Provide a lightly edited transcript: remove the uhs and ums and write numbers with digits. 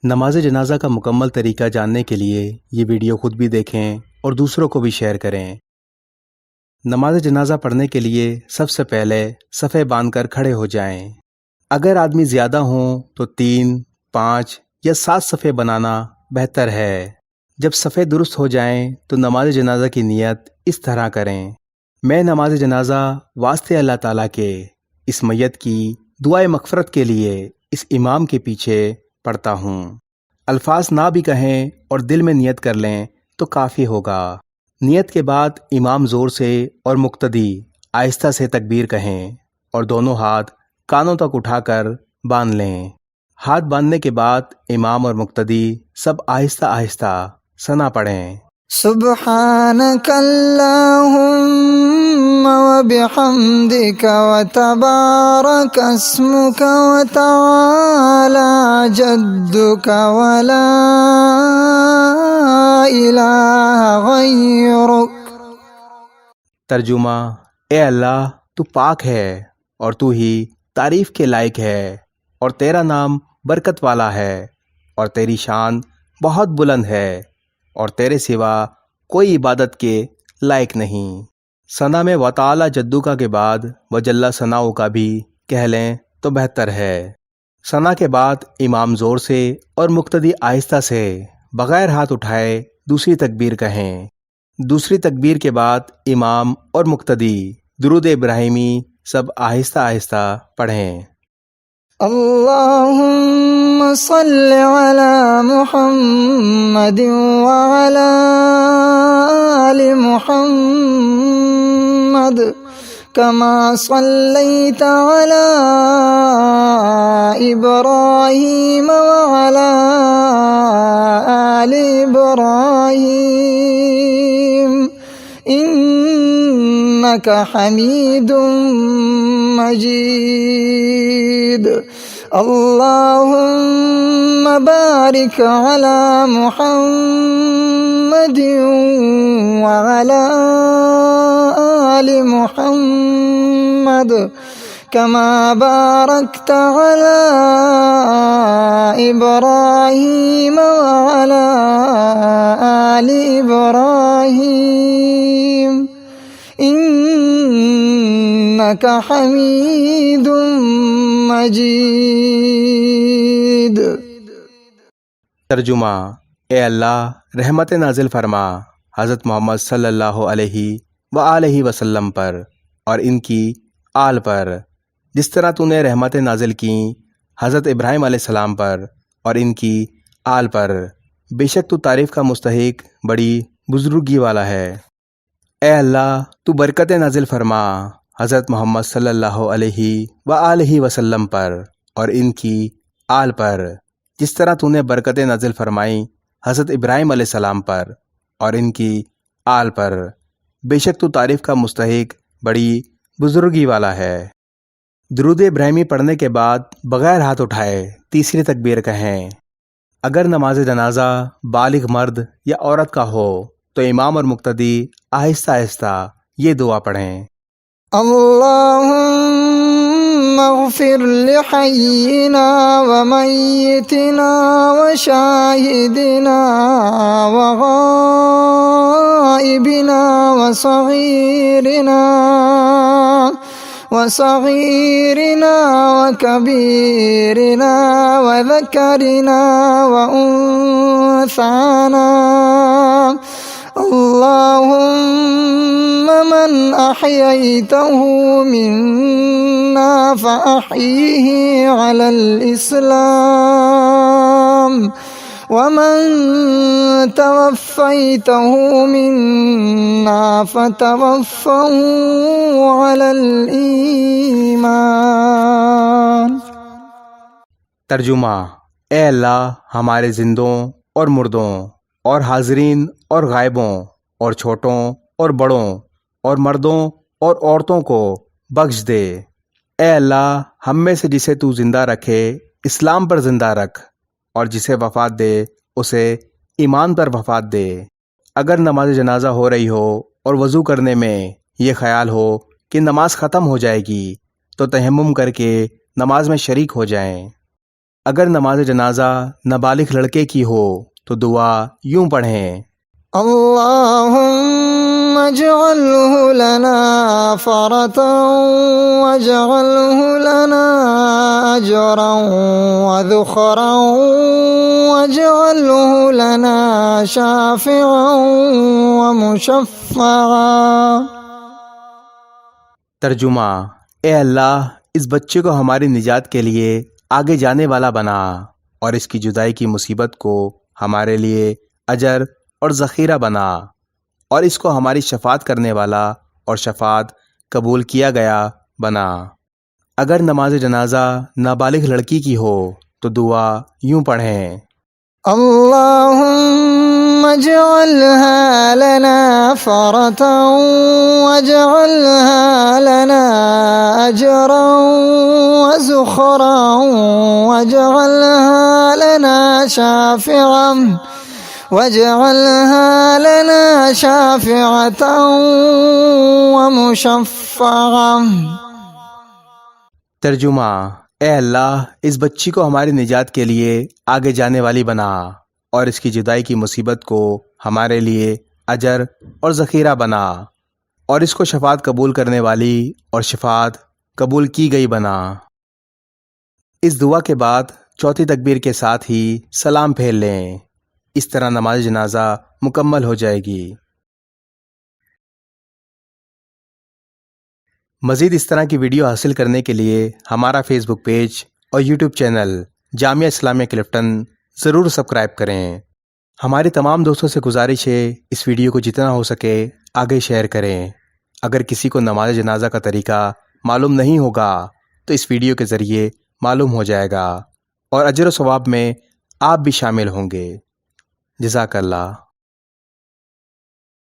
نماز جنازہ کا مکمل طریقہ جاننے کے لیے یہ ویڈیو خود بھی دیکھیں اور دوسروں کو بھی شیئر کریں۔ نماز جنازہ پڑھنے کے لیے سب سے پہلے صفیں باندھ کر کھڑے ہو جائیں۔ اگر آدمی زیادہ ہوں تو 3، 5 یا 7 صفیں بنانا بہتر ہے۔ جب صفیں درست ہو جائیں تو نماز جنازہ کی نیت اس طرح کریں: میں نماز جنازہ واسطے اللہ تعالیٰ کے اس میت کی دعائے مغفرت کے لیے اس امام کے پیچھے پڑھتا ہوں۔ الفاظ نہ بھی کہیں اور دل میں نیت کر لیں تو کافی ہوگا۔ نیت کے بعد امام زور سے اور مقتدی آہستہ سے تکبیر کہیں اور دونوں ہاتھ کانوں تک اٹھا کر باندھ لیں۔ ہاتھ باندھنے کے بعد امام اور مقتدی سب آہستہ آہستہ ثنا پڑھیں: سبحانک اللہم وبحمدک وتبارک اسمک وتعالی جدک ولا الہ غیرک۔ ترجمہ: اے اللہ، تو پاک ہے اور تو ہی تعریف کے لائق ہے، اور تیرا نام برکت والا ہے، اور تیری شان بہت بلند ہے، اور تیرے سوا کوئی عبادت کے لائق نہیں۔ ثنا میں وتعالی جدک کے بعد وجل ثناؤک کا بھی کہہ لیں تو بہتر ہے۔ ثنا کے بعد امام زور سے اور مقتدی آہستہ سے بغیر ہاتھ اٹھائے دوسری تکبیر کہیں۔ دوسری تکبیر کے بعد امام اور مقتدی درود ابراہیمی سب آہستہ آہستہ پڑھیں: اللہم صل علی محمد وعلی آل محمد کما صلیت علی ابراہیم وعلی آل ابراہیم انک حمید مجید۔ اللہم بارک علی محمد وعلی آل محمد کما بارکت علی ابراہیم وعلی آل ابراہیم انک حمید مجید۔ ترجمہ: اے اللہ، رحمت نازل فرما حضرت محمد صلی اللہ علیہ وآلہ وسلم پر اور ان کی آل پر، جس طرح تو نے رحمت نازل کی حضرت ابراہیم علیہ السلام پر اور ان کی آل پر۔ بے شک تو تعریف کا مستحق بڑی بزرگی والا ہے۔ اے اللہ، تو برکت نازل فرما حضرت محمد صلی اللہ علیہ وآلہ وسلم پر اور ان کی آل پر، جس طرح تو نے برکت نازل فرمائی حضرت ابراہیم علیہ السلام پر اور ان کی آل پر۔ بے شک تو تعریف کا مستحق بڑی بزرگی والا ہے۔ درود ابراہیمی پڑھنے کے بعد بغیر ہاتھ اٹھائے تیسری تکبیر کہیں۔ اگر نماز جنازہ بالغ مرد یا عورت کا ہو تو امام اور مقتدی آہستہ آہستہ یہ دعا پڑھیں: اللہم اغفر لحینا ومیتنا وشاہدنا وغائبنا وصغیرنا وکبیرنا وذکرنا وانثانا۔ اللہم من احییتہ منا فاحیہ علی الاسلام ومن توفیتہ منا فتوفہ علی الایمان۔ ترجمہ: اے اللہ، ہمارے زندوں اور مردوں اور حاضرین اور غائبوں اور چھوٹوں اور بڑوں اور مردوں اور عورتوں کو بخش دے۔ اے اللہ، ہم میں سے جسے تو زندہ رکھے اسلام پر زندہ رکھ، اور جسے وفات دے اسے ایمان پر وفات دے۔ اگر نماز جنازہ ہو رہی ہو اور وضو کرنے میں یہ خیال ہو کہ نماز ختم ہو جائے گی تو تیمم کر کے نماز میں شریک ہو جائیں۔ اگر نماز جنازہ نابالغ لڑکے کی ہو تو دعا یوں پڑھیں: اللهم اجعله لنا فرطا واجعله لنا أجرا وذخرا واجعله لنا شافعا ومشفعا۔ ترجمہ: اے اللہ، اس بچے کو ہماری نجات کے لیے آگے جانے والا بنا اور اس کی جدائی کی مصیبت کو ہمارے لیے اجر اور ذخیرہ بنا، اور اس کو ہماری شفاعت کرنے والا اور شفاعت قبول کیا گیا بنا۔ اگر نماز جنازہ نابالغ لڑکی کی ہو تو دعا یوں پڑھیں: اللهم اجعلها لنا فرطا واجعلها لنا أجرا وزخرا واجعلها لنا شافعة ومشفعا۔ ترجمہ: اے اللہ، اس بچی کو ہماری نجات کے لیے آگے جانے والی بنا اور اس کی جدائی کی مصیبت کو ہمارے لیے اجر اور ذخیرہ بنا، اور اس کو شفاعت قبول کرنے والی اور شفاعت قبول کی گئی بنا۔ اس دعا کے بعد چوتھی تکبیر کے ساتھ ہی سلام پھیر لیں۔ اس طرح نماز جنازہ مکمل ہو جائے گی۔ مزید اس طرح کی ویڈیو حاصل کرنے کے لیے ہمارا فیس بک پیج اور YouTube channel Jamia Islamia Clifton ضرور سبسکرائب کریں۔ ہماری تمام دوستوں سے گزارش ہے اس ویڈیو کو جتنا ہو سکے آگے شیئر کریں۔ اگر کسی کو نماز جنازہ کا طریقہ معلوم نہیں ہوگا تو اس ویڈیو کے ذریعے معلوم ہو جائے گا اور اجر و ثواب میں آپ بھی شامل ہوں گے۔ جزاک اللہ۔